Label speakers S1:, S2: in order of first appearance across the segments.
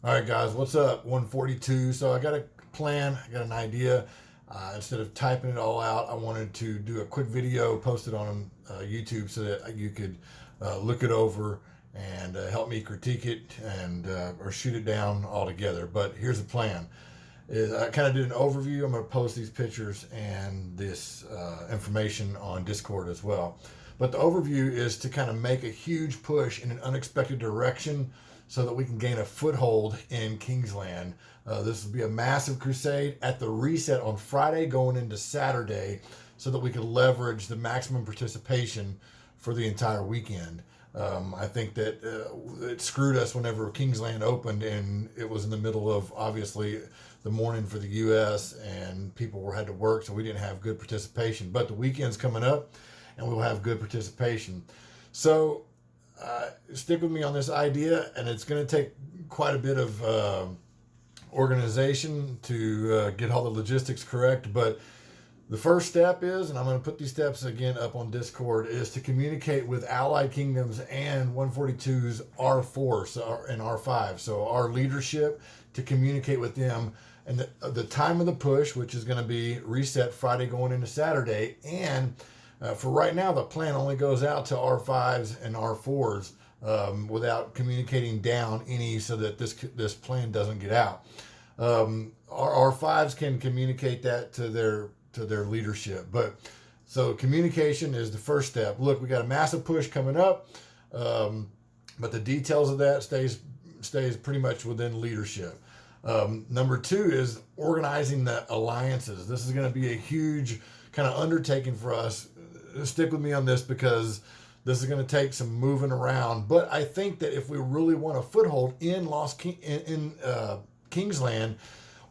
S1: All right, guys, what's up? 142. So I got a plan, I got an idea. Instead of typing it all out, I wanted to do a quick video, post it on YouTube so that you could look it over and help me critique it and or shoot it down altogether. But here's the plan. I kind of did an overview. I'm going to post these pictures and this information on Discord as well. But the overview is to kind of make a huge push in an unexpected direction so that we can gain a foothold in Kingsland. This will be a massive crusade at the reset on Friday going into Saturday so that we can leverage the maximum participation for the entire weekend. I think that it screwed us whenever Kingsland opened, and it was in the middle of obviously the morning for the U.S. and people had to work, so we didn't have good participation. But the weekend's coming up, and we'll have good participation. So stick with me on this idea, and it's going to take quite a bit of organization to get all the logistics correct. But the first step is, and I'm going to put these steps again up on Discord, is to communicate with allied kingdoms and 142's R4 and R5. So our leadership, to communicate with them and the time of the push, which is going to be reset Friday going into Saturday. And for right now, the plan only goes out to R5s and R4s without communicating down any, so that this plan doesn't get out. Our R5s can communicate that to their leadership. But so communication is the first step. Look, we got a massive push coming up, but the details of that stays pretty much within leadership. Number two is organizing the alliances. This is going to be a huge kind of undertaking for us. Stick with me on this because this is going to take some moving around. But I think that if we really want a foothold in Kingsland,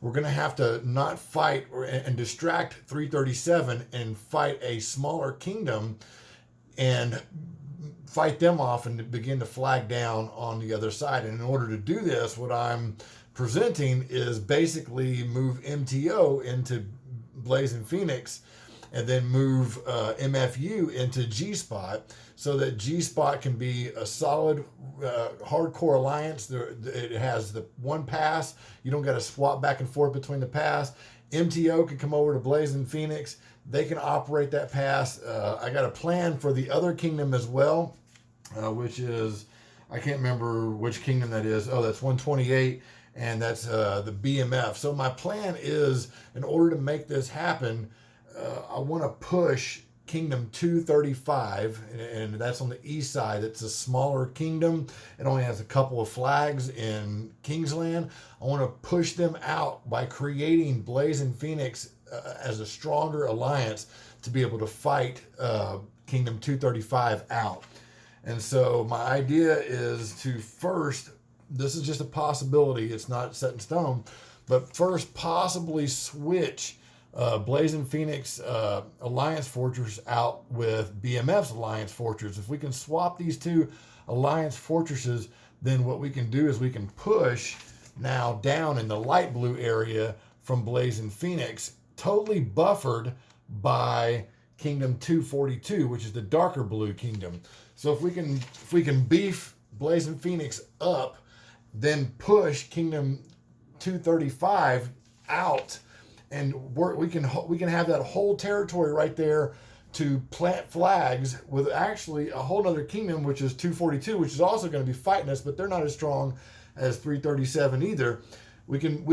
S1: we're going to have to not fight and distract 337 and fight a smaller kingdom and fight them off and begin to flag down on the other side. And in order to do this, what I'm presenting is basically move MTO into Blazing Phoenix and then move MFU into G-Spot so that G-Spot can be a solid, hardcore alliance. It has the one pass. You don't got to swap back and forth between the pass. MTO can come over to Blazing Phoenix. They can operate that pass. I got a plan for the other kingdom as well, which is, I can't remember which kingdom that is. Oh, that's 128, and that's the BMF. So my plan is, in order to make this happen, I want to push Kingdom 235, and that's on the east side. It's a smaller kingdom. It only has a couple of flags in Kingsland. I want to push them out by creating Blazing Phoenix as a stronger alliance to be able to fight Kingdom 235 out. And so my idea is to first, this is just a possibility, it's not set in stone, but first possibly switch Blazing Phoenix Alliance Fortress out with BMF's Alliance Fortress. If we can swap these two Alliance Fortresses, then what we can do is we can push now down in the light blue area from Blazing Phoenix, totally buffered by Kingdom 242, which is the darker blue kingdom. So if we can beef Blazing Phoenix up, then push Kingdom 235 out, and we can have that whole territory right there to plant flags with actually a whole other kingdom, which is 242, which is also going to be fighting us, but they're not as strong as 337 either. We can,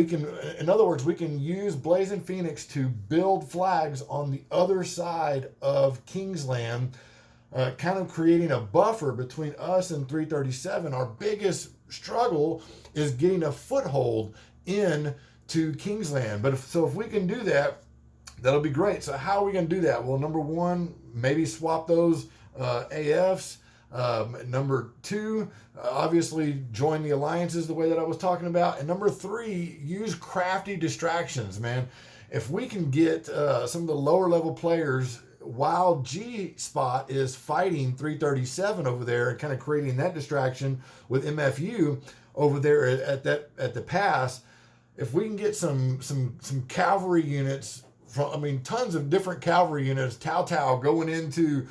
S1: in other words, we can use Blazing Phoenix to build flags on the other side of Kingsland, kind of creating a buffer between us and 337. Our biggest struggle is getting a foothold in to Kingsland. But if we can do that, that'll be great. So how are we going to do that? Well, number one, maybe swap those AFs. Number two, obviously join the alliances the way that I was talking about. And number three, use crafty distractions, man. If we can get some of the lower level players while G-Spot is fighting 337 over there and kind of creating that distraction with MFU over there at the pass, if we can get some cavalry units from, tons of different cavalry units, Tau going into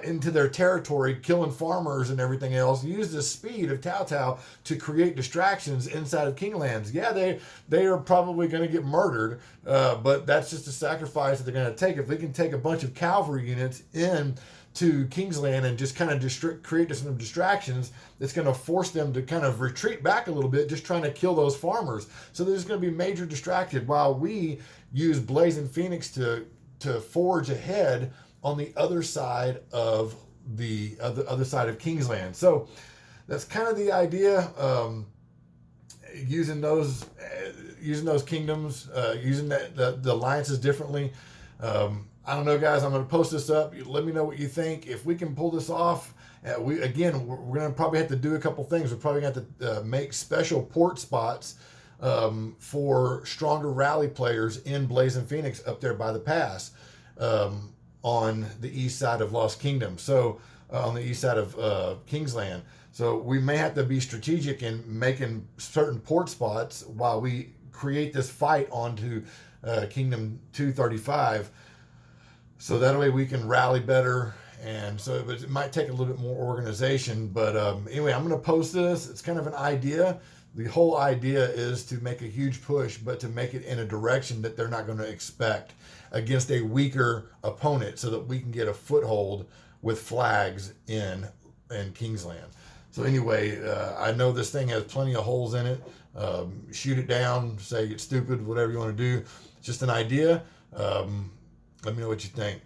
S1: into their territory, killing farmers and everything else, use the speed of Tao Tao to create distractions inside of Kinglands. Yeah, they are probably going to get murdered, but that's just a sacrifice that they're going to take. If we can take a bunch of cavalry units in to Kingsland and just kind of create some distractions, it's going to force them to kind of retreat back a little bit, just trying to kill those farmers. So there's going to be major distracted while we use Blazing Phoenix to forge ahead on the other side of the other side of Kingsland. So that's kind of the idea. Using those kingdoms, using the alliances differently. I don't know, guys. I'm going to post this up. Let me know what you think. If we can pull this off, we're going to probably have to do a couple things. We're probably going to have to make special port spots for stronger rally players in Blazing Phoenix up there by the pass on the east side of Lost Kingdom. So on the east side of Kingsland. So we may have to be strategic in making certain port spots while we create this fight onto Kingdom 235. So that way we can rally better. And so it might take a little bit more organization. But anyway, I'm going to post this. It's kind of an idea. The whole idea is to make a huge push, but to make it in a direction that they're not going to expect against a weaker opponent so that we can get a foothold with flags in Kingsland. So anyway, I know this thing has plenty of holes in it. Shoot it down, say it's stupid, whatever you want to do. It's just an idea. Let me know what you think.